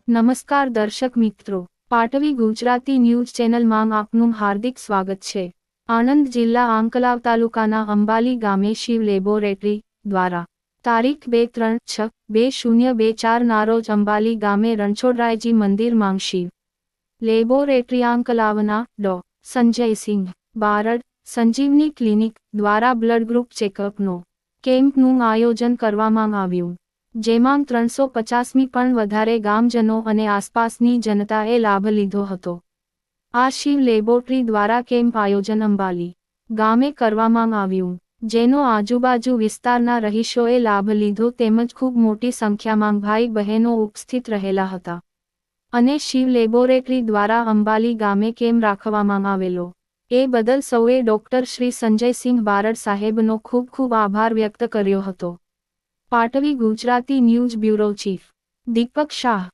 નમસ્કાર દર્શક મિત્રો, પાટવી ગુજરાતી ન્યૂઝ ચેનલમાં આપનું હાર્દિક સ્વાગત છે। આણંદ જિલ્લા આંકલાવ તાલુકાના અંબાલી ગામે શિવ લેબોરેટરી દ્વારા તારીખ 2-3-6-2024 ના રોજ અંબાલી ગામે રણછોડરાયજી મંદિરમાં શિવ લેબોરેટરી આંકલાવના ડો. સંજયસિંહ બારડ સંજીવની ક્લિનિક દ્વારા બ્લડ ગ્રુપ ચેકઅપનો કેમ્પનું આયોજન કરવામાં આવ્યું, જેમાં 350મી પણ વધારે ગામજનો અને આસપાસની જનતાએ લાભ લીધો હતો। આ શિવ લેબોરેટરી દ્વારા કેમ્પ આયોજન અંબાલી ગામે કરવામાં આવ્યું, જેનો આજુબાજુ વિસ્તારના રહીશોએ લાભ લીધો તેમજ ખૂબ મોટી સંખ્યામાં ભાઈ બહેનો ઉપસ્થિત રહેલા હતા અને શિવ લેબોરેટરી દ્વારા અંબાલી ગામે કેમ્પ રાખવામાં આવેલો એ બદલ સૌએ ડોક્ટર શ્રી સંજયસિંહ બારડ સાહેબનો ખૂબ ખૂબ આભાર વ્યક્ત કર્યો હતો। પાટવી ગુજરાતી ન્યૂઝ બ્યુરો ચીફ દીપક શાહ।